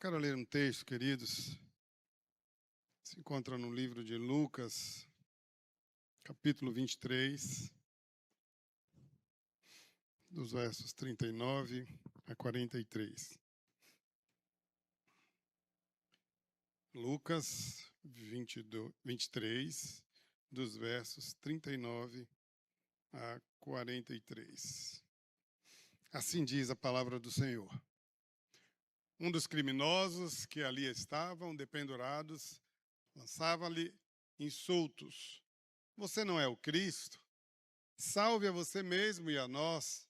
quero ler um texto, queridos. Se encontra no livro de Lucas, capítulo 23, dos versos 39 a 43. Lucas 23, dos versos 39 a 43. Assim diz a palavra do Senhor. Um dos criminosos que ali estavam dependurados lançava-lhe insultos. Você não é o Cristo? Salve a você mesmo e a nós.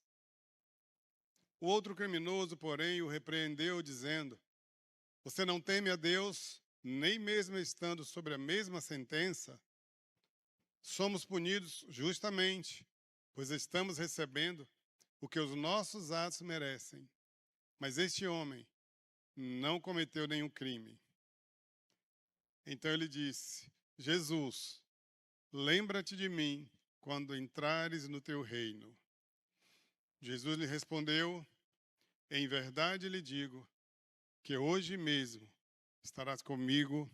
O outro criminoso, porém, o repreendeu, dizendo: Você não teme a Deus, nem mesmo estando sobre a mesma sentença? Somos punidos justamente, pois estamos recebendo o que os nossos atos merecem. Mas este homem não cometeu nenhum crime. Então ele disse: Jesus, lembra-te de mim quando entrares no teu reino. Jesus lhe respondeu: Em verdade lhe digo que hoje mesmo estarás comigo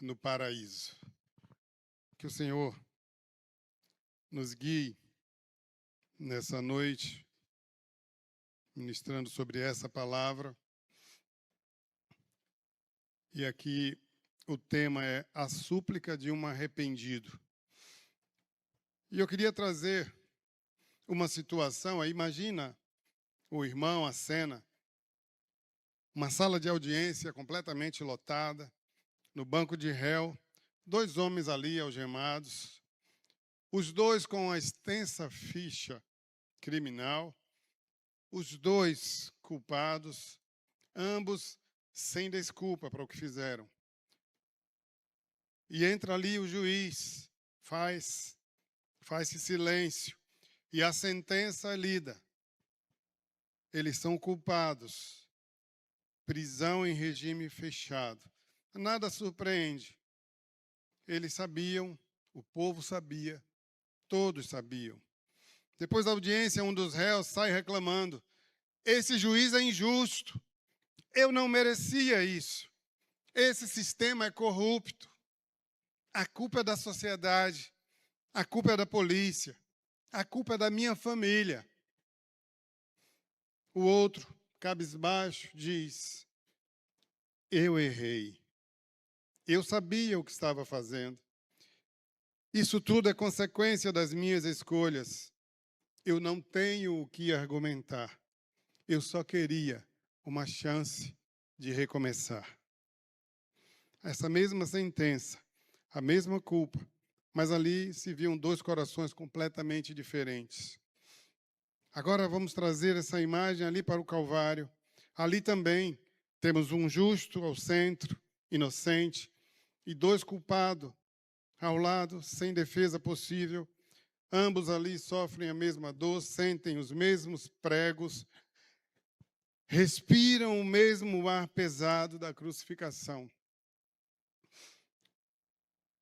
no paraíso. Que o Senhor nos guie nessa noite, ministrando sobre essa palavra. E aqui o tema é a súplica de um arrependido. E eu queria trazer uma situação, aí imagina o irmão, a cena, uma sala de audiência completamente lotada, no banco de réu, 2 homens ali algemados, os 2 com a extensa ficha criminal, os 2 culpados, ambos sem desculpa para o que fizeram. E entra ali o juiz, faz-se silêncio, e a sentença é lida. Eles são culpados, prisão em regime fechado. Nada surpreende. Eles sabiam, o povo sabia, todos sabiam. Depois da audiência, um dos réus sai reclamando: Esse juiz é injusto, eu não merecia isso. Esse sistema é corrupto. A culpa é da sociedade, a culpa é da polícia, a culpa é da minha família. O outro, cabisbaixo, diz: Eu errei. Eu sabia o que estava fazendo. Isso tudo é consequência das minhas escolhas. Eu não tenho o que argumentar. Eu só queria uma chance de recomeçar. Essa mesma sentença, a mesma culpa, mas ali se viam 2 corações completamente diferentes. Agora vamos trazer essa imagem ali para o Calvário. Ali também temos um justo ao centro, inocente, e 2 culpados ao lado, sem defesa possível. Ambos ali sofrem a mesma dor, sentem os mesmos pregos, respiram o mesmo ar pesado da crucificação.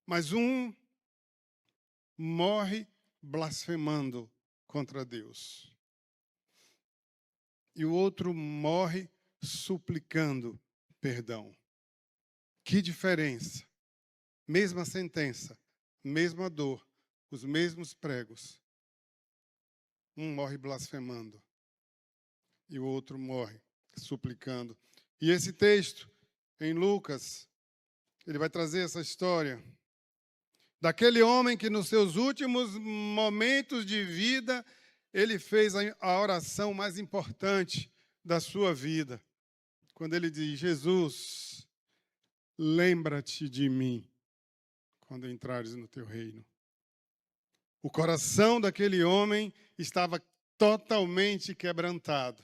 Mas um morre blasfemando contra Deus. E o outro morre suplicando perdão. Que diferença! Mesma sentença, mesma dor, os mesmos pregos. Um morre blasfemando e o outro morre suplicando. E esse texto, em Lucas, ele vai trazer essa história daquele homem que nos seus últimos momentos de vida, ele fez a oração mais importante da sua vida. Quando ele diz: Jesus, lembra-te de mim quando entrares no teu reino. O coração daquele homem estava totalmente quebrantado.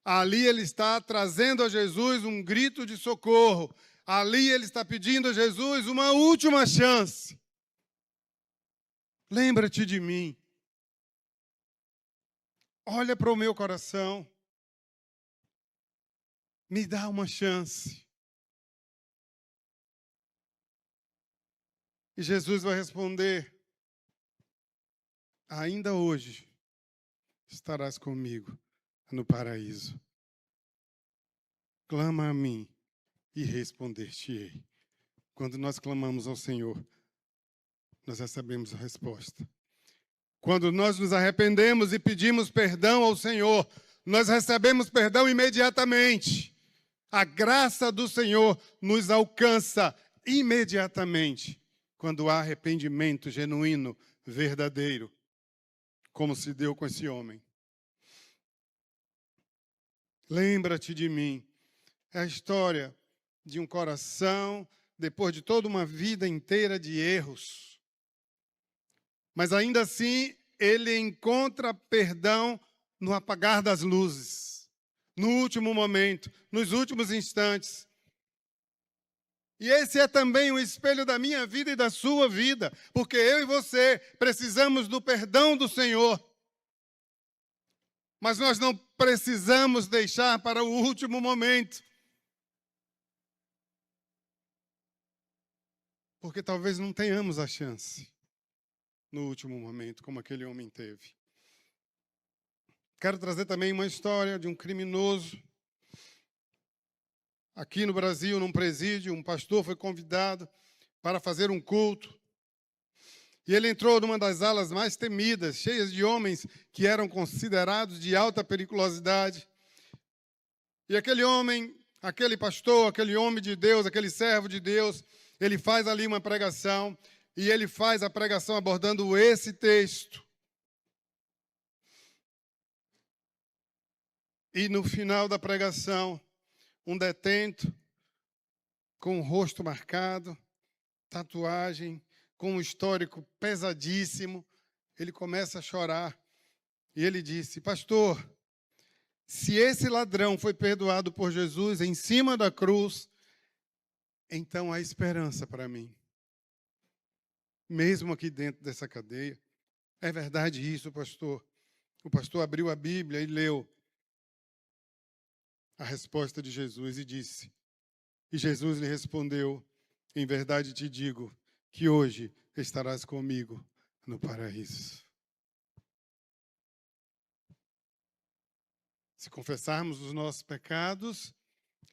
Ali ele está trazendo a Jesus um grito de socorro. Ali ele está pedindo a Jesus uma última chance. Lembra-te de mim. Olha para o meu coração. Me dá uma chance. E Jesus vai responder: ainda hoje estarás comigo no paraíso. clama a mim e responder-te-ei. Quando nós clamamos ao Senhor, nós recebemos a resposta. Quando nós nos arrependemos e pedimos perdão ao Senhor, nós recebemos perdão imediatamente. A graça do Senhor nos alcança imediatamente quando há arrependimento genuíno, verdadeiro, como se deu com esse homem. Lembra-te de mim. É a história de um coração, depois de toda uma vida inteira de erros. Mas ainda assim, ele encontra perdão no apagar das luzes, no último momento, nos últimos instantes. E esse é também o espelho da minha vida e da sua vida, porque eu e você precisamos do perdão do Senhor. Mas nós não precisamos deixar para o último momento. Porque talvez não tenhamos a chance no último momento, como aquele homem teve. Quero trazer também uma história de um criminoso. Aqui no Brasil, num presídio, um pastor foi convidado para fazer um culto. E ele entrou numa das alas mais temidas, cheias de homens que eram considerados de alta periculosidade. E aquele homem, aquele pastor, aquele homem de Deus, aquele servo de Deus, ele faz ali uma pregação, e ele faz a pregação abordando esse texto. E no final da pregação, um detento, com o rosto marcado, tatuagem, com um histórico pesadíssimo, ele começa a chorar. E ele disse: pastor, se esse ladrão foi perdoado por Jesus em cima da cruz, então há esperança para mim. Mesmo aqui dentro dessa cadeia. É verdade isso, pastor. O pastor abriu a Bíblia e leu a resposta de Jesus e disse, e Jesus lhe respondeu, em verdade te digo, que hoje estarás comigo no paraíso. Se confessarmos os nossos pecados,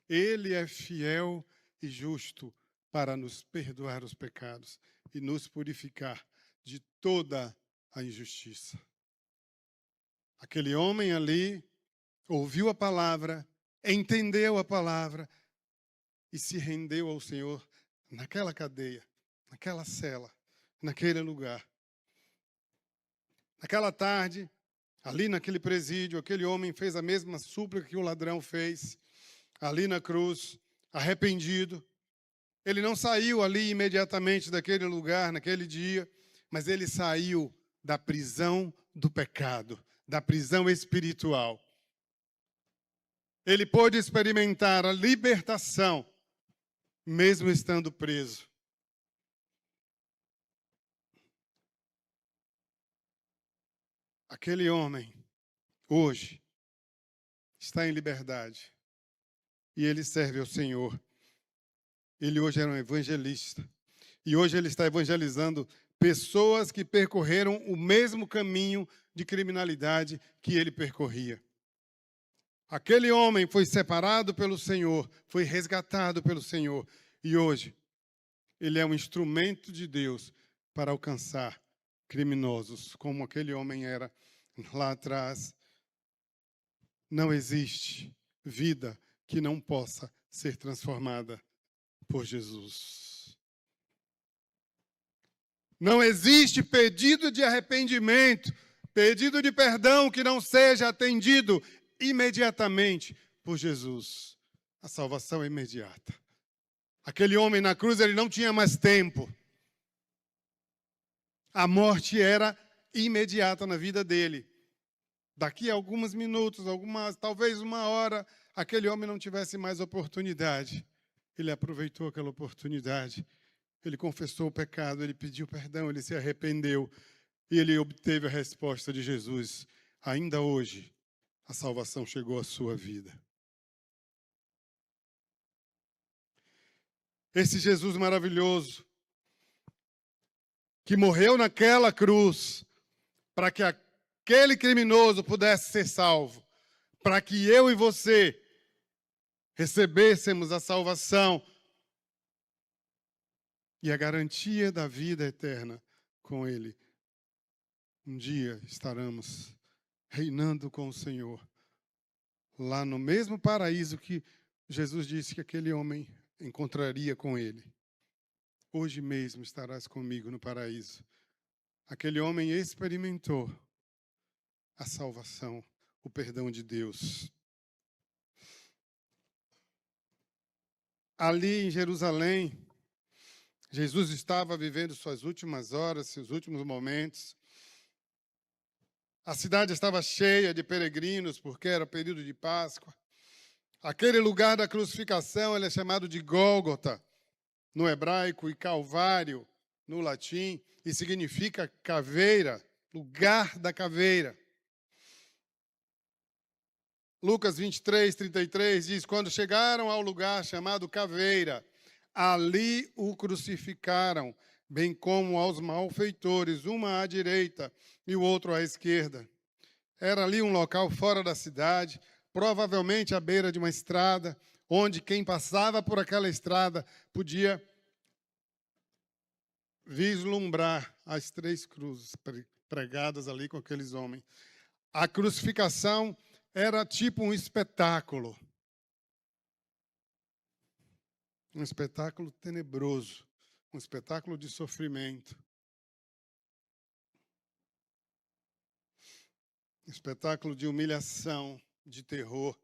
Ele é fiel e justo para nos perdoar os pecados e nos purificar de toda a injustiça. Aquele homem ali ouviu a palavra, entendeu a palavra e se rendeu ao Senhor naquela cadeia, naquela cela, naquele lugar. Naquela tarde, ali naquele presídio, aquele homem fez a mesma súplica que o ladrão fez, ali na cruz, arrependido. Ele não saiu ali imediatamente daquele lugar, naquele dia, mas ele saiu da prisão do pecado, da prisão espiritual. Ele pôde experimentar a libertação, mesmo estando preso. Aquele homem, hoje, está em liberdade. E ele serve ao Senhor. Ele hoje era um evangelista. E hoje ele está evangelizando pessoas que percorreram o mesmo caminho de criminalidade que ele percorria. Aquele homem foi separado pelo Senhor, foi resgatado pelo Senhor. E hoje, ele é um instrumento de Deus para alcançar criminosos, como aquele homem era lá atrás. Não existe vida que não possa ser transformada por Jesus. Não existe pedido de arrependimento, pedido de perdão que não seja atendido imediatamente por Jesus. A salvação é imediata. Aquele homem na cruz, ele não tinha mais tempo. A morte era imediata na vida dele. Daqui a alguns minutos, talvez uma hora, aquele homem não tivesse mais oportunidade. Ele aproveitou aquela oportunidade. Ele confessou o pecado, ele pediu perdão, ele se arrependeu. E ele obteve a resposta de Jesus. Ainda hoje, a salvação chegou à sua vida. Esse Jesus maravilhoso, que morreu naquela cruz, para que aquele criminoso pudesse ser salvo, para que eu e você recebêssemos a salvação e a garantia da vida eterna com Ele. Um dia estaremos reinando com o Senhor, lá no mesmo paraíso que Jesus disse que aquele homem encontraria com Ele. Hoje mesmo estarás comigo no paraíso. Aquele homem experimentou a salvação, o perdão de Deus. Ali em Jerusalém, Jesus estava vivendo suas últimas horas, seus últimos momentos. A cidade estava cheia de peregrinos, porque era período de Páscoa. Aquele lugar da crucificação, ele é chamado de Gólgota, no hebraico, e Calvário, no latim, e significa caveira, lugar da caveira. Lucas 23, 33 diz, quando chegaram ao lugar chamado Caveira, ali o crucificaram, bem como aos malfeitores, uma à direita e o outro à esquerda. Era ali um local fora da cidade, provavelmente à beira de uma estrada, onde quem passava por aquela estrada podia vislumbrar as 3 cruzes pregadas ali com aqueles homens. A crucificação era tipo um espetáculo tenebroso, um espetáculo de sofrimento, um espetáculo de humilhação, de terror.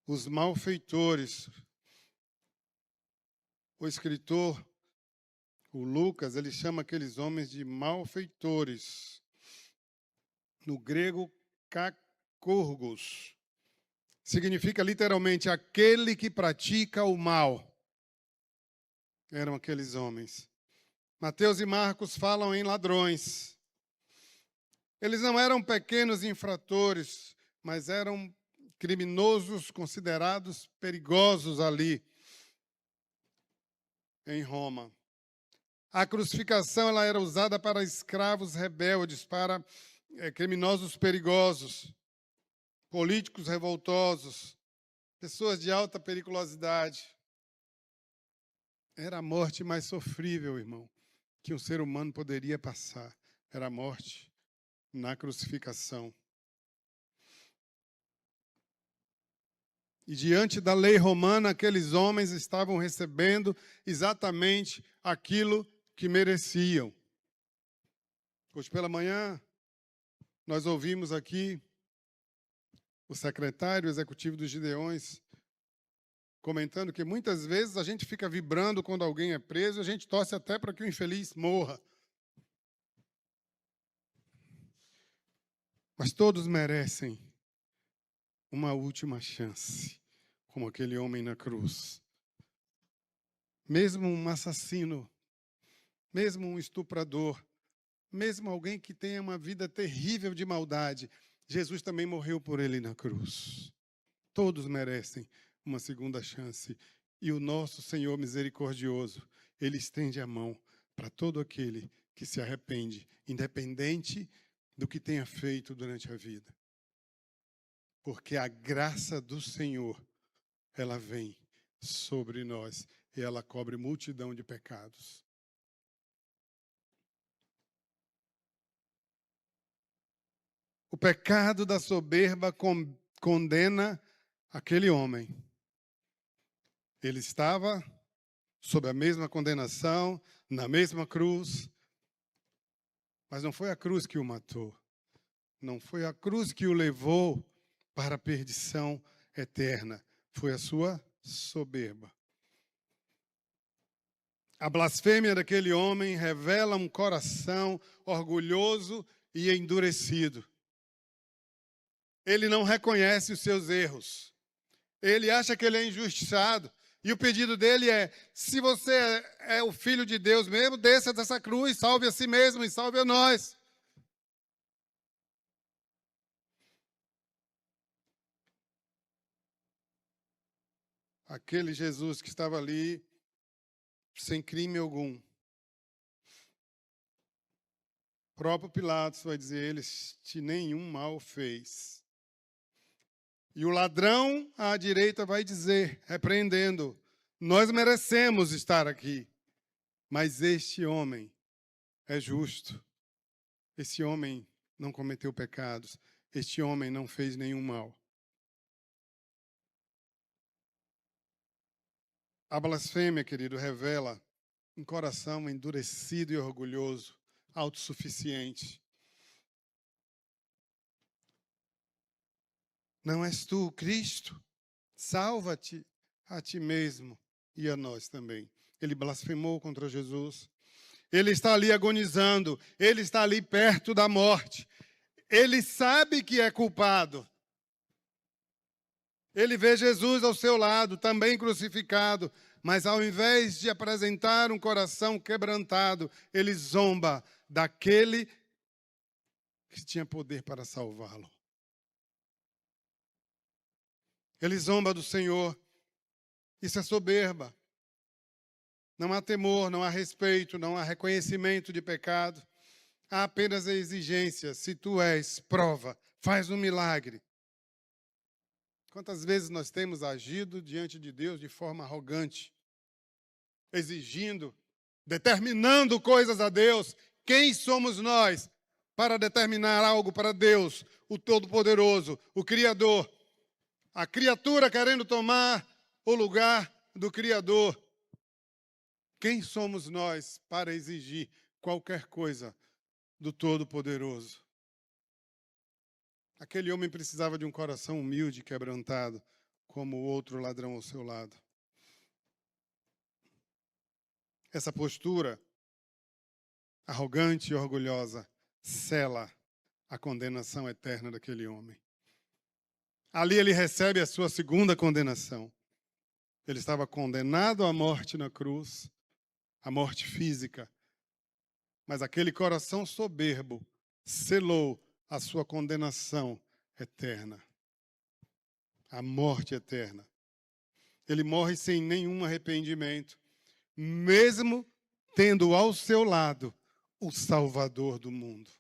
Os malfeitores, o escritor, o Lucas, ele chama aqueles homens de malfeitores. No grego, kakórgos. Significa literalmente aquele que pratica o mal. Eram aqueles homens. Mateus e Marcos falam em ladrões. Eles não eram pequenos infratores, mas eram criminosos considerados perigosos ali em Roma. A crucificação ela era usada para escravos rebeldes, para criminosos perigosos, políticos revoltosos, pessoas de alta periculosidade. Era a morte mais sofrível, irmão, que um ser humano poderia passar. Era a morte na crucificação. E diante da lei romana, aqueles homens estavam recebendo exatamente aquilo que mereciam. Hoje pela manhã, nós ouvimos aqui o secretário executivo dos Gideões comentando que muitas vezes a gente fica vibrando quando alguém é preso, a gente torce até para que o infeliz morra. Mas todos merecem uma última chance, como aquele homem na cruz. Mesmo um assassino, mesmo um estuprador, mesmo alguém que tenha uma vida terrível de maldade, Jesus também morreu por ele na cruz. Todos merecem uma segunda chance. E o nosso Senhor misericordioso, Ele estende a mão para todo aquele que se arrepende, independente do que tenha feito durante a vida. Porque a graça do Senhor, ela vem sobre nós e ela cobre multidão de pecados. O pecado da soberba condena aquele homem. Ele estava sob a mesma condenação, na mesma cruz, mas não foi a cruz que o matou. Não foi a cruz que o levou para a perdição eterna. Foi a sua soberba. A blasfêmia daquele homem revela um coração orgulhoso e endurecido. Ele não reconhece os seus erros. Ele acha que ele é injustiçado. E o pedido dele é, se você é o Filho de Deus mesmo, desça dessa cruz, salve a si mesmo e salve a nós. Aquele Jesus que estava ali, sem crime algum. O próprio Pilatos vai dizer, ele te nenhum mal fez. E o ladrão à direita vai dizer, repreendendo: nós merecemos estar aqui, mas este homem é justo. Esse homem não cometeu pecados. Este homem não fez nenhum mal. A blasfêmia, querido, revela um coração endurecido e orgulhoso, autossuficiente. Não és tu, Cristo? Salva-te a ti mesmo e a nós também. Ele blasfemou contra Jesus. Ele está ali agonizando. Ele está ali perto da morte. Ele sabe que é culpado. Ele vê Jesus ao seu lado, também crucificado, mas ao invés de apresentar um coração quebrantado, ele zomba daquele que tinha poder para salvá-lo. Ele zomba do Senhor. Isso é soberba. Não há temor, não há respeito, não há reconhecimento de pecado. Há apenas a exigência: se tu és, prova, faz um milagre. Quantas vezes nós temos agido diante de Deus de forma arrogante, exigindo, determinando coisas a Deus? Quem somos nós para determinar algo para Deus, o Todo-Poderoso, o Criador? A criatura querendo tomar o lugar do Criador. Quem somos nós para exigir qualquer coisa do Todo-Poderoso? Aquele homem precisava de um coração humilde e quebrantado, como o outro ladrão ao seu lado. Essa postura arrogante e orgulhosa sela a condenação eterna daquele homem. Ali ele recebe a sua segunda condenação. Ele estava condenado à morte na cruz, à morte física. Mas aquele coração soberbo selou a sua condenação eterna, a morte eterna. Ele morre sem nenhum arrependimento, mesmo tendo ao seu lado o Salvador do mundo.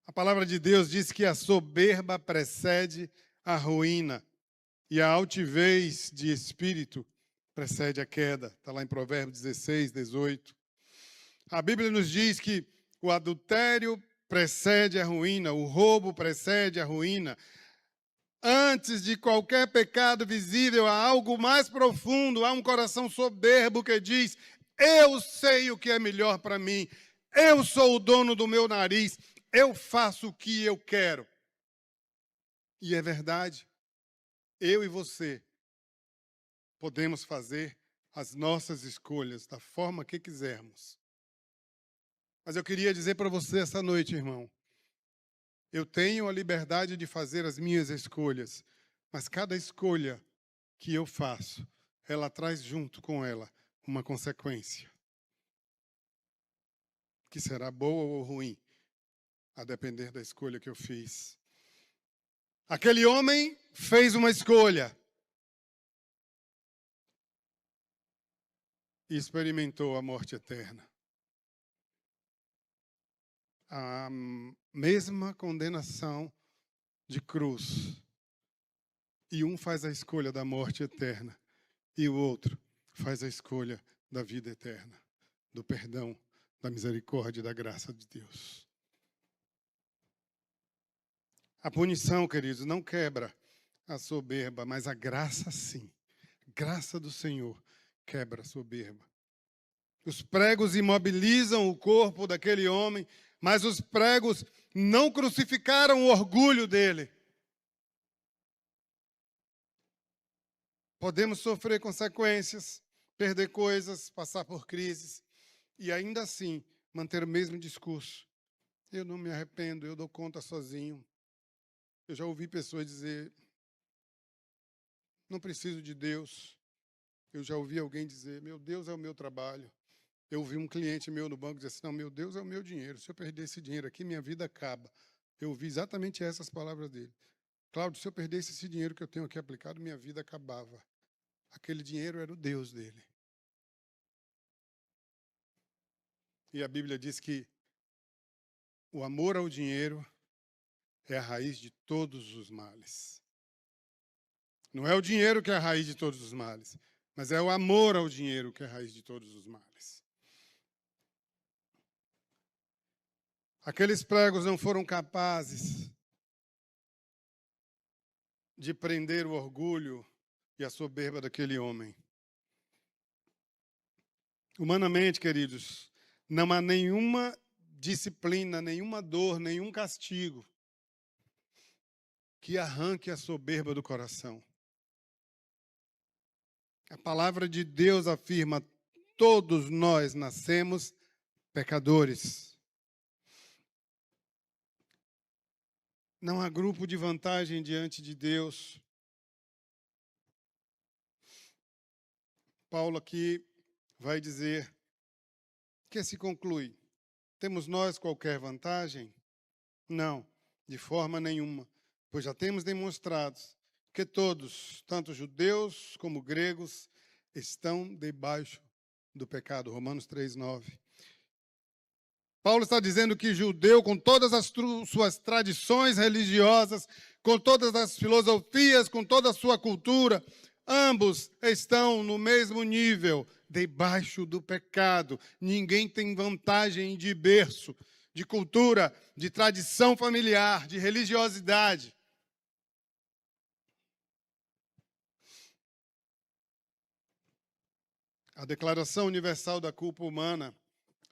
A palavra de Deus diz que a soberba precede a ruína e a altivez de espírito precede a queda. Está lá em Provérbios 16, 18. A Bíblia nos diz que o adultério precede a ruína, o roubo precede a ruína. Antes de qualquer pecado visível, há algo mais profundo, há um coração soberbo que diz: eu sei o que é melhor para mim, eu sou o dono do meu nariz, eu faço o que eu quero. E é verdade, eu e você podemos fazer as nossas escolhas da forma que quisermos. Mas eu queria dizer para você essa noite, irmão, eu tenho a liberdade de fazer as minhas escolhas, mas cada escolha que eu faço, ela traz junto com ela uma consequência, que será boa ou ruim, a depender da escolha que eu fiz. Aquele homem fez uma escolha e experimentou a morte eterna. A mesma condenação de cruz. E um faz a escolha da morte eterna, e o outro faz a escolha da vida eterna, do perdão, da misericórdia e da graça de Deus. A punição, queridos, não quebra a soberba, mas a graça sim. A graça do Senhor quebra a soberba. Os pregos imobilizam o corpo daquele homem, mas os pregos não crucificaram o orgulho dele. Podemos sofrer consequências, perder coisas, passar por crises e ainda assim manter o mesmo discurso. Eu não me arrependo, eu dou conta sozinho. Eu já ouvi pessoas dizer: não preciso de Deus. Eu já ouvi alguém dizer: meu Deus é o meu trabalho. Eu ouvi um cliente meu no banco dizer assim: não, meu Deus é o meu dinheiro. Se eu perder esse dinheiro aqui, minha vida acaba. Eu ouvi exatamente essas palavras dele. Cláudio, se eu perdesse esse dinheiro que eu tenho aqui aplicado, minha vida acabava. Aquele dinheiro era o Deus dele. E a Bíblia diz que o amor ao dinheiro é a raiz de todos os males. Não é o dinheiro que é a raiz de todos os males, mas é o amor ao dinheiro que é a raiz de todos os males. Aqueles pregos não foram capazes de prender o orgulho e a soberba daquele homem. Humanamente, queridos, não há nenhuma disciplina, nenhuma dor, nenhum castigo que arranque a soberba do coração. A palavra de Deus afirma: todos nós nascemos pecadores. Não há grupo de vantagem diante de Deus. Paulo aqui vai dizer que se conclui: temos nós qualquer vantagem? Não, de forma nenhuma, pois já temos demonstrado que todos, tanto judeus como gregos, estão debaixo do pecado. Romanos 3:9. Paulo está dizendo que judeu, com todas as suas tradições religiosas, com todas as filosofias, com toda a sua cultura, ambos estão no mesmo nível, debaixo do pecado. Ninguém tem vantagem de berço, de cultura, de tradição familiar, de religiosidade. A Declaração Universal da Culpa Humana,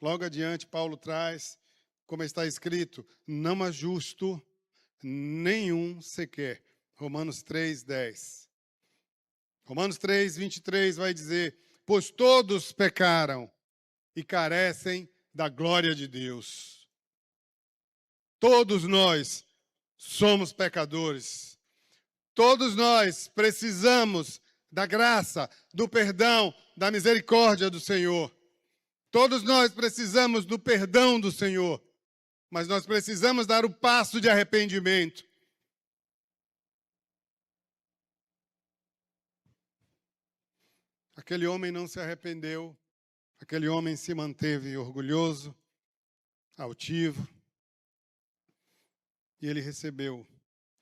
logo adiante, Paulo traz, como está escrito: não há justo nenhum sequer. Romanos 3:10. Romanos 3:23 vai dizer: pois todos pecaram e carecem da glória de Deus. Todos nós somos pecadores. Todos nós precisamos da graça, do perdão, da misericórdia do Senhor. Todos nós precisamos do perdão do Senhor, mas nós precisamos dar o passo de arrependimento. Aquele homem não se arrependeu, aquele homem se manteve orgulhoso, altivo, e ele recebeu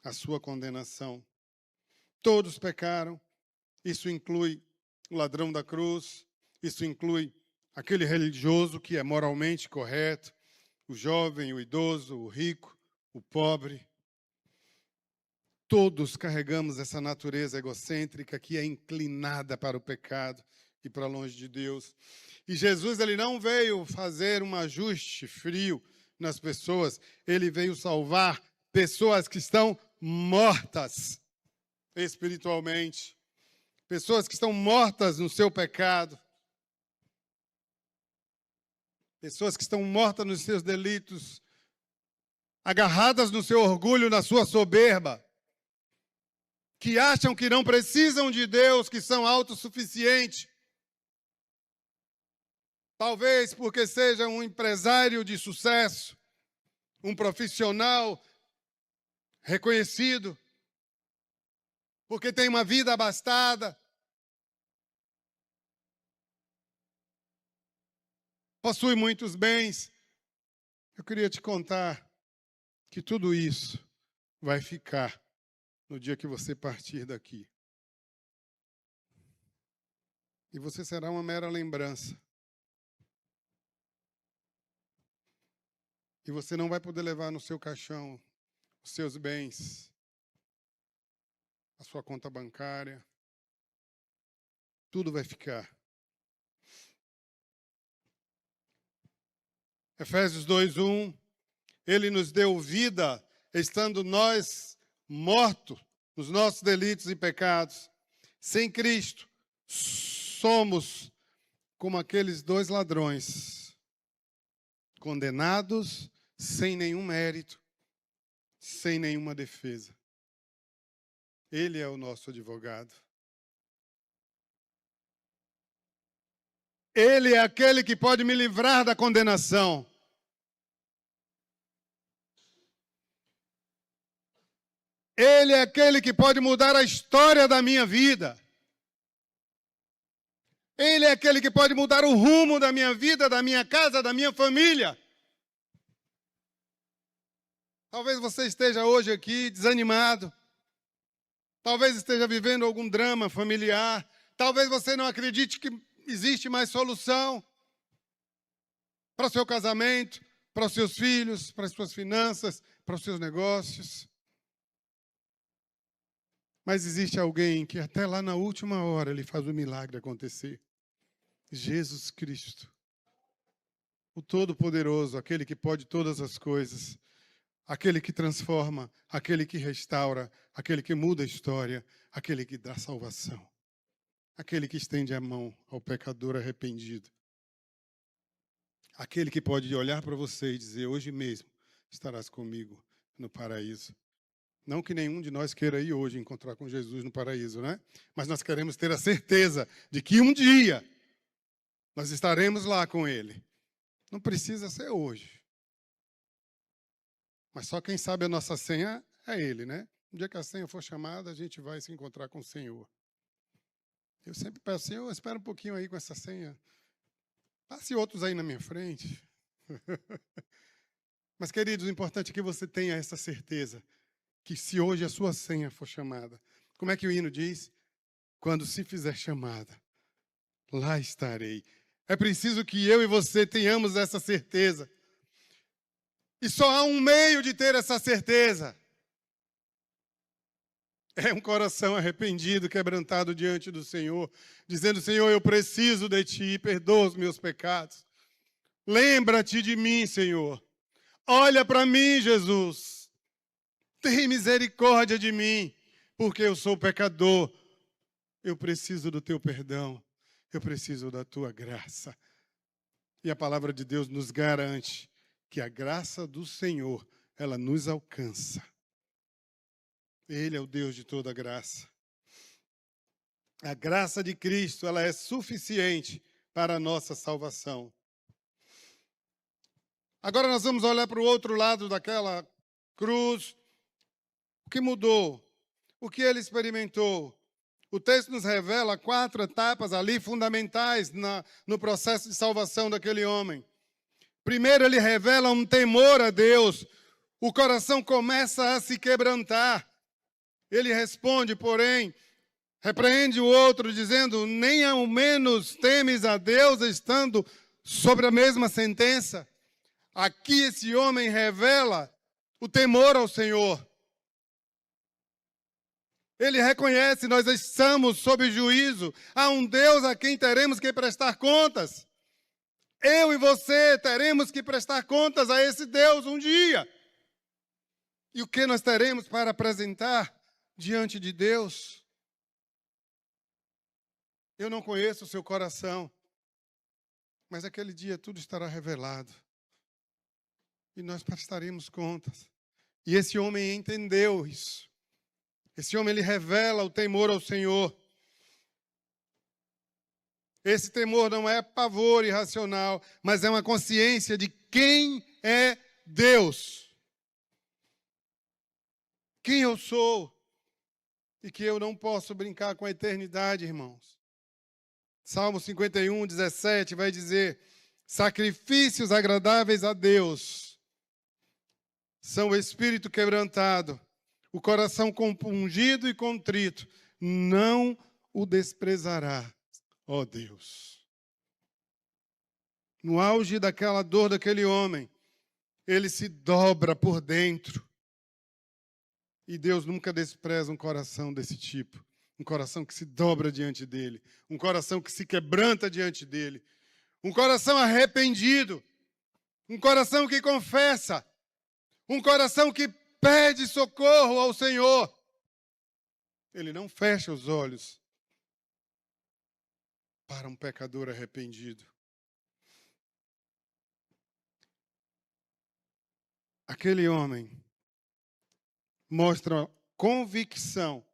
a sua condenação. Todos pecaram, isso inclui o ladrão da cruz, isso inclui aquele religioso que é moralmente correto, o jovem, o idoso, o rico, o pobre. Todos carregamos essa natureza egocêntrica que é inclinada para o pecado e para longe de Deus. E Jesus, ele não veio fazer um ajuste frio nas pessoas, ele veio salvar pessoas que estão mortas espiritualmente, pessoas que estão mortas no seu pecado, pessoas que estão mortas nos seus delitos, agarradas no seu orgulho, na sua soberba, que acham que não precisam de Deus, que são autossuficientes. Talvez porque seja um empresário de sucesso, um profissional reconhecido, porque tem uma vida abastada, possui muitos bens. Eu queria te contar que tudo isso vai ficar no dia que você partir daqui. E você será uma mera lembrança. E você não vai poder levar no seu caixão os seus bens, a sua conta bancária. Tudo vai ficar. Efésios 2:1, ele nos deu vida, estando nós mortos nos nossos delitos e pecados. Sem Cristo, somos como aqueles dois ladrões, condenados sem nenhum mérito, sem nenhuma defesa. Ele é o nosso advogado. Ele é aquele que pode me livrar da condenação. Ele é aquele que pode mudar a história da minha vida. Ele é aquele que pode mudar o rumo da minha vida, da minha casa, da minha família. Talvez você esteja hoje aqui desanimado. Talvez esteja vivendo algum drama familiar. Talvez você não acredite que existe mais solução para o seu casamento, para os seus filhos, para as suas finanças, para os seus negócios. Mas existe alguém que até lá na última hora ele faz o milagre acontecer. Jesus Cristo, o Todo-Poderoso, aquele que pode todas as coisas, aquele que transforma, aquele que restaura, aquele que muda a história, aquele que dá salvação, aquele que estende a mão ao pecador arrependido, aquele que pode olhar para você e dizer: hoje mesmo estarás comigo no paraíso. Não que nenhum de nós queira ir hoje encontrar com Jesus no paraíso, né? Mas nós queremos ter a certeza de que um dia nós estaremos lá com Ele. Não precisa ser hoje. Mas só quem sabe a nossa senha é Ele, né? No dia que a senha for chamada, a gente vai se encontrar com o Senhor. Eu sempre peço: Senhor, espera um pouquinho aí com essa senha. Passe outros aí na minha frente. Mas, queridos, o importante é que você tenha essa certeza que se hoje a sua senha for chamada, como é que o hino diz? Quando se fizer chamada, lá estarei. É preciso que eu e você tenhamos essa certeza. E só há um meio de ter essa certeza. É um coração arrependido, quebrantado diante do Senhor, dizendo: Senhor, eu preciso de Ti, perdoa os meus pecados. Lembra-te de mim, Senhor. Olha para mim, Jesus. Tem misericórdia de mim, porque eu sou pecador. Eu preciso do Teu perdão. Eu preciso da Tua graça. E a palavra de Deus nos garante que a graça do Senhor, ela nos alcança. Ele é o Deus de toda graça. A graça de Cristo, ela é suficiente para a nossa salvação. Agora nós vamos olhar para o outro lado daquela cruz. O que mudou? O que ele experimentou? O texto nos revela 4 etapas ali fundamentais no processo de salvação daquele homem. Primeiro, ele revela um temor a Deus. O coração começa a se quebrantar. Ele responde, porém, repreende o outro, dizendo: nem ao menos temes a Deus, estando sobre a mesma sentença. Aqui esse homem revela o temor ao Senhor. Ele reconhece: nós estamos sob juízo. Há um Deus a quem teremos que prestar contas. Eu e você teremos que prestar contas a esse Deus um dia. E o que nós teremos para apresentar diante de Deus? Eu não conheço o seu coração, mas aquele dia tudo estará revelado. E nós prestaremos contas. E esse homem entendeu isso. Esse homem, ele revela o temor ao Senhor. Esse temor não é pavor irracional, mas é uma consciência de quem é Deus. Quem eu sou. E que eu não posso brincar com a eternidade, irmãos. Salmo 51, 17 vai dizer: sacrifícios agradáveis a Deus são o espírito quebrantado, o coração compungido e contrito, não o desprezará, ó Deus. No auge daquela dor daquele homem, ele se dobra por dentro. E Deus nunca despreza um coração desse tipo. Um coração que se dobra diante dele. Um coração que se quebranta diante dele. Um coração arrependido. Um coração que confessa. Um coração que pede socorro ao Senhor. Ele não fecha os olhos para um pecador arrependido. Aquele homem mostra convicção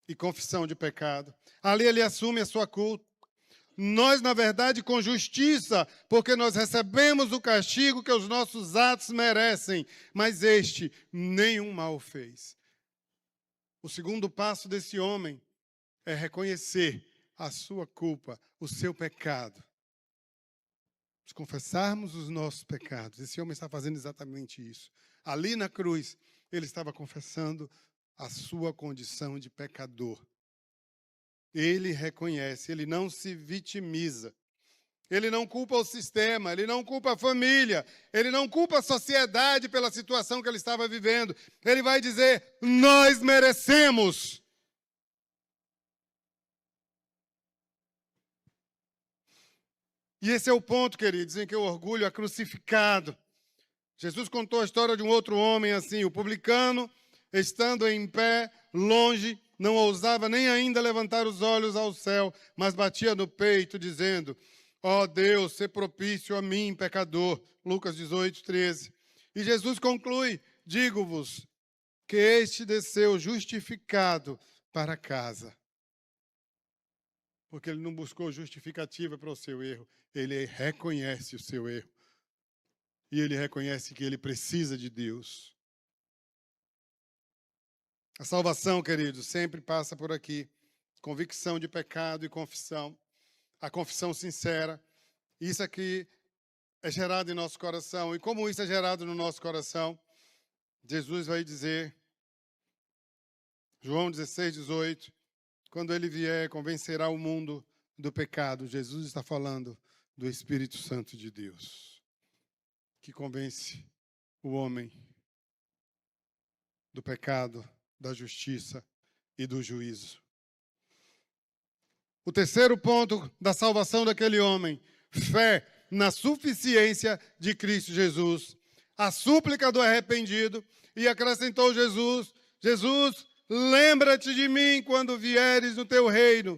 e confissão de pecado. Ali ele assume a sua culpa. Nós, na verdade, com justiça, porque nós recebemos o castigo que os nossos atos merecem, mas este nenhum mal fez. O segundo passo desse homem é reconhecer a sua culpa, o seu pecado. Se confessarmos os nossos pecados, esse homem está fazendo exatamente isso. Ali na cruz, ele estava confessando a sua condição de pecador. Ele reconhece, ele não se vitimiza. Ele não culpa o sistema, ele não culpa a família, ele não culpa a sociedade pela situação que ele estava vivendo. Ele vai dizer: nós merecemos. E esse é o ponto, queridos, em que o orgulho é crucificado. Jesus contou a história de um outro homem assim: o publicano, estando em pé, longe, não ousava nem ainda levantar os olhos ao céu, mas batia no peito, dizendo: ó Deus, sê propício a mim, pecador. Lucas 18, 13. E Jesus conclui: digo-vos que este desceu justificado para casa. Porque ele não buscou justificativa para o seu erro. Ele reconhece o seu erro. E ele reconhece que ele precisa de Deus. A salvação, queridos, sempre passa por aqui. Convicção de pecado e confissão. A confissão sincera. Isso aqui é gerado em nosso coração. E como isso é gerado no nosso coração, Jesus vai dizer, João 16, 18, quando ele vier, convencerá o mundo do pecado. Jesus está falando do Espírito Santo de Deus, que convence o homem do pecado, da justiça e do juízo. O terceiro ponto da salvação daquele homem: fé na suficiência de Cristo Jesus. A súplica do arrependido, e acrescentou Jesus: Jesus, lembra-te de mim quando vieres no teu reino.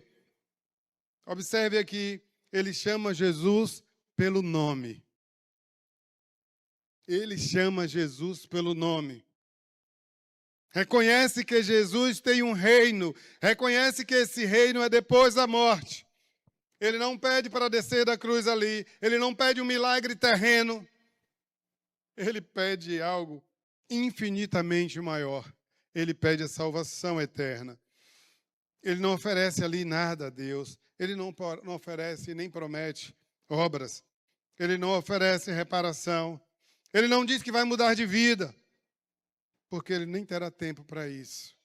Observe aqui, ele chama Jesus pelo nome. Ele chama Jesus pelo nome. Reconhece que Jesus tem um reino. Reconhece que esse reino é depois da morte. Ele não pede para descer da cruz ali. Ele não pede um milagre terreno. Ele pede algo infinitamente maior. Ele pede a salvação eterna. Ele não oferece ali nada a Deus. Ele não oferece nem promete obras. Ele não oferece reparação. Ele não diz que vai mudar de vida, porque ele nem terá tempo para isso.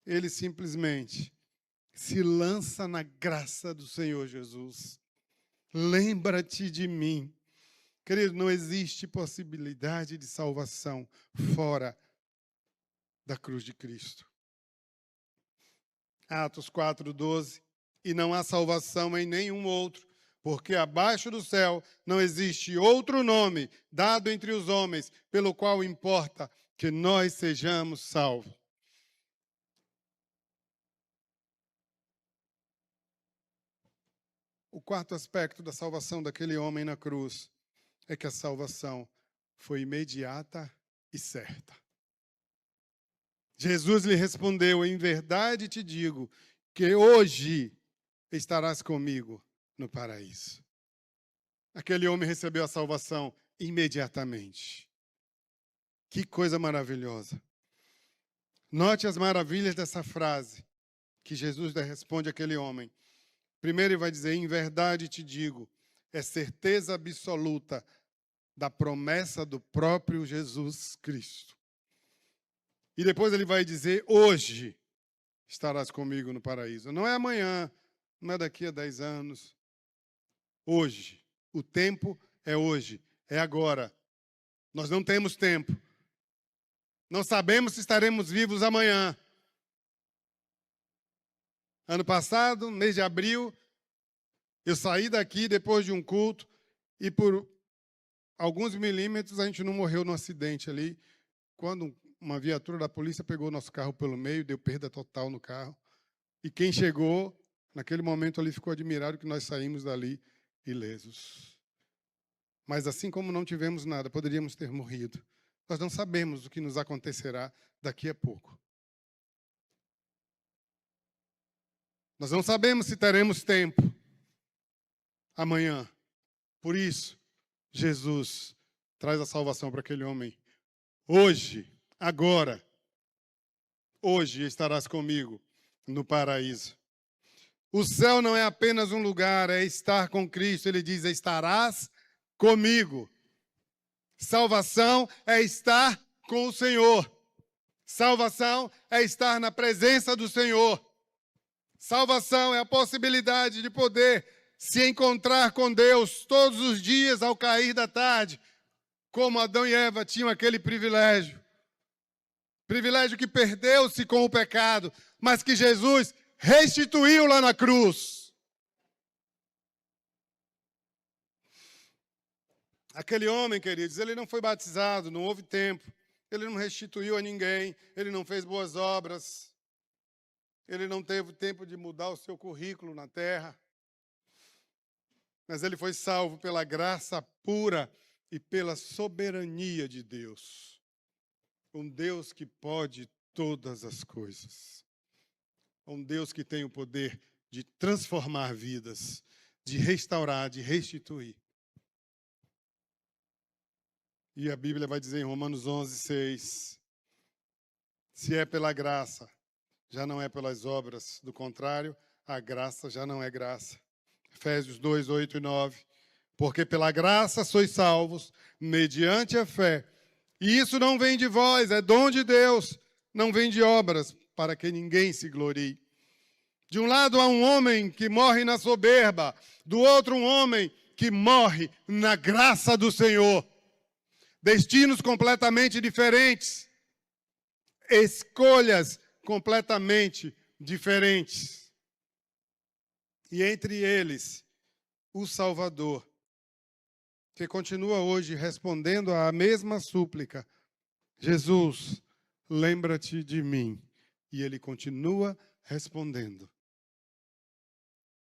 Ele simplesmente se lança na graça do Senhor Jesus. Lembra-te de mim. Querido, não existe possibilidade de salvação fora da cruz de Cristo. Atos 4:12. E não há salvação em nenhum outro, porque abaixo do céu não existe outro nome dado entre os homens, pelo qual importa que nós sejamos salvos. O quarto aspecto da salvação daquele homem na cruz é que a salvação foi imediata e certa. Jesus lhe respondeu: em verdade te digo que hoje estarás comigo no paraíso. Aquele homem recebeu a salvação imediatamente. Que coisa maravilhosa. Note as maravilhas dessa frase que Jesus responde àquele homem. Primeiro ele vai dizer: em verdade te digo, é certeza absoluta da promessa do próprio Jesus Cristo. E depois ele vai dizer: hoje estarás comigo no paraíso. Não é amanhã, não é daqui a 10 anos. Hoje. O tempo é hoje, é agora. Nós não temos tempo. Não sabemos se estaremos vivos amanhã. Ano passado, mês de abril, eu saí daqui depois de um culto e por alguns milímetros a gente não morreu no acidente ali, quando uma viatura da polícia pegou nosso carro pelo meio, deu perda total no carro. E quem chegou, naquele momento ali, ficou admirado que nós saímos dali ilesos. Mas assim como não tivemos nada, poderíamos ter morrido. Nós não sabemos o que nos acontecerá daqui a pouco. Nós não sabemos se teremos tempo amanhã. Por isso, Jesus traz a salvação para aquele homem. Hoje, agora, hoje estarás comigo no paraíso. O céu não é apenas um lugar, é estar com Cristo. Ele diz: estarás comigo. Salvação é estar com o Senhor. Salvação é estar na presença do Senhor. Salvação é a possibilidade de poder se encontrar com Deus todos os dias ao cair da tarde, como Adão e Eva tinham aquele privilégio. Privilégio que perdeu-se com o pecado, mas que Jesus restituiu lá na cruz. Aquele homem, queridos, ele não foi batizado, não houve tempo. Ele não restituiu a ninguém, ele não fez boas obras. Ele não teve tempo de mudar o seu currículo na terra. Mas ele foi salvo pela graça pura e pela soberania de Deus. Um Deus que pode todas as coisas. Um Deus que tem o poder de transformar vidas, de restaurar, de restituir. E a Bíblia vai dizer em Romanos 11:6, se é pela graça, já não é pelas obras. Do contrário, a graça já não é graça. Efésios 2:8 e 9. Porque pela graça sois salvos, mediante a fé. E isso não vem de vós, é dom de Deus, não vem de obras, para que ninguém se glorie. De um lado há um homem que morre na soberba, do outro um homem que morre na graça do Senhor. Destinos completamente diferentes, escolhas completamente diferentes. E entre eles, o Salvador, que continua hoje respondendo à mesma súplica: Jesus, lembra-te de mim. E ele continua respondendo.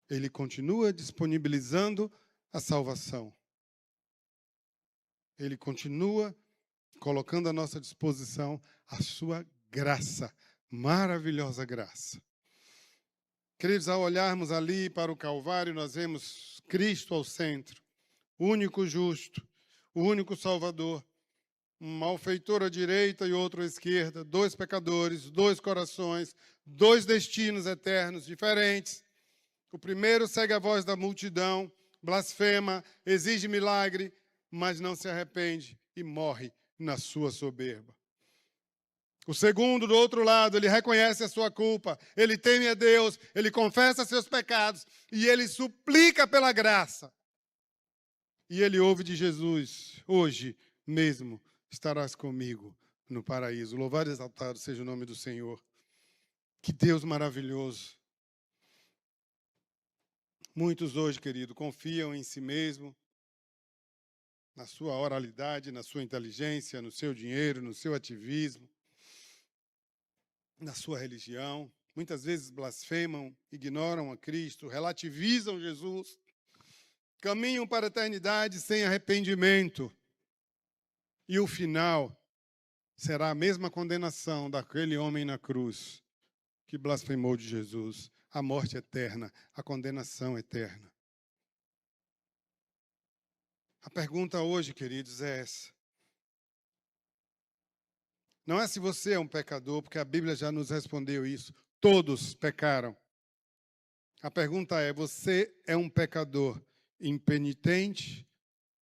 Ele continua disponibilizando a salvação. Ele continua colocando à nossa disposição a sua graça, maravilhosa graça. Queridos, ao olharmos ali para o Calvário, nós vemos Cristo ao centro, o único justo, o único Salvador, um malfeitor à direita e outro à esquerda, dois pecadores, dois corações, dois destinos eternos diferentes. O primeiro segue a voz da multidão, blasfema, exige milagre, mas não se arrepende e morre na sua soberba. O segundo, do outro lado, ele reconhece a sua culpa, ele teme a Deus, ele confessa seus pecados e ele suplica pela graça. E ele ouve de Jesus: hoje mesmo estarás comigo no paraíso. Louvado e exaltado seja o nome do Senhor. Que Deus maravilhoso. Muitos hoje, querido, confiam em si mesmo, na sua oralidade, na sua inteligência, no seu dinheiro, no seu ativismo, na sua religião. Muitas vezes blasfemam, ignoram a Cristo, relativizam Jesus, caminham para a eternidade sem arrependimento. E o final será a mesma condenação daquele homem na cruz que blasfemou de Jesus, a morte eterna, a condenação eterna. A pergunta hoje, queridos, é essa. Não é se você é um pecador, porque a Bíblia já nos respondeu isso. Todos pecaram. A pergunta é: você é um pecador impenitente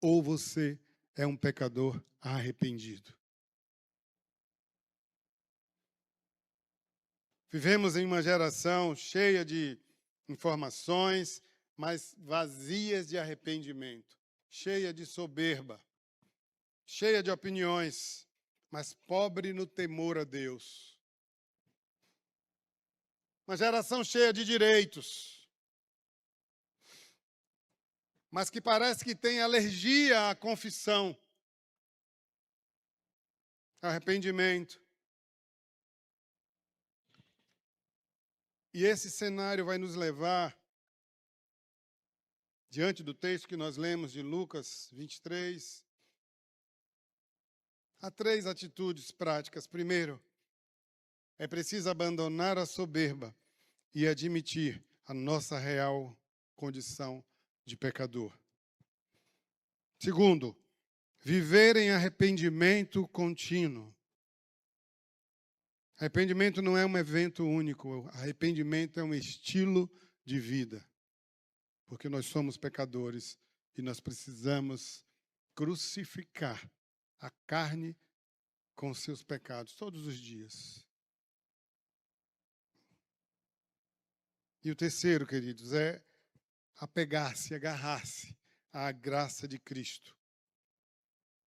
ou você é um pecador arrependido? Vivemos em uma geração cheia de informações, mas vazias de arrependimento, cheia de soberba, cheia de opiniões, mas pobre no temor a Deus. Uma geração cheia de direitos, mas que parece que tem alergia à confissão, arrependimento. E esse cenário vai nos levar, diante do texto que nós lemos de Lucas 23, há três atitudes práticas. Primeiro, é preciso abandonar a soberba e admitir a nossa real condição de pecador. Segundo, viver em arrependimento contínuo. Arrependimento não é um evento único, arrependimento é um estilo de vida. Porque nós somos pecadores e nós precisamos crucificar a carne com seus pecados, todos os dias. E o terceiro, queridos, é apegar-se, agarrar-se à graça de Cristo.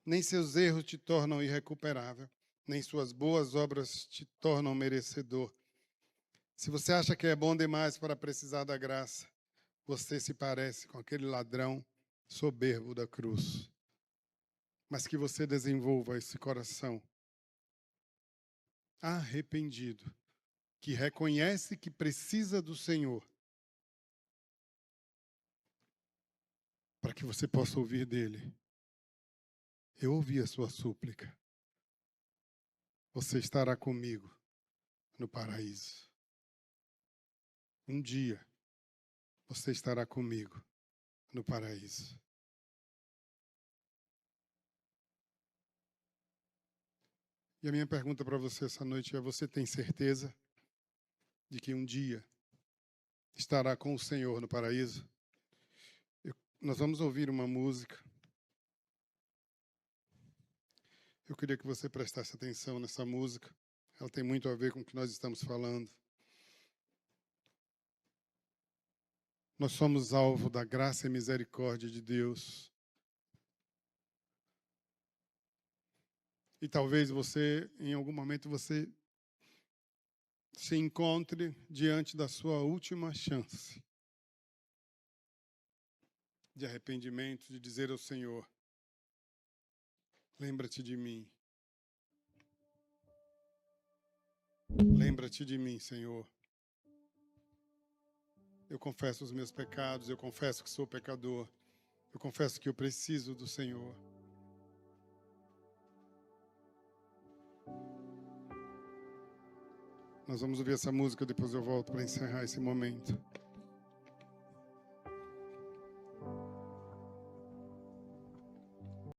Nem seus erros te tornam irrecuperável, nem suas boas obras te tornam merecedor. Se você acha que é bom demais para precisar da graça, você se parece com aquele ladrão soberbo da cruz. Mas que você desenvolva esse coração arrependido, que reconhece que precisa do Senhor, para que você possa ouvir dele: eu ouvi a sua súplica. Você estará comigo no paraíso. Um dia, você estará comigo no paraíso. E a minha pergunta para você essa noite é: você tem certeza de que um dia estará com o Senhor no paraíso? Nós vamos ouvir uma música. Eu queria que você prestasse atenção nessa música. Ela tem muito a ver com o que nós estamos falando. Nós somos alvo da graça e misericórdia de Deus. E talvez você, em algum momento, você se encontre diante da sua última chance de arrependimento, de dizer ao Senhor: lembra-te de mim. Lembra-te de mim, Senhor. Eu confesso os meus pecados, eu confesso que sou pecador, eu confesso que eu preciso do Senhor. Nós vamos ouvir essa música, depois eu volto para encerrar esse momento.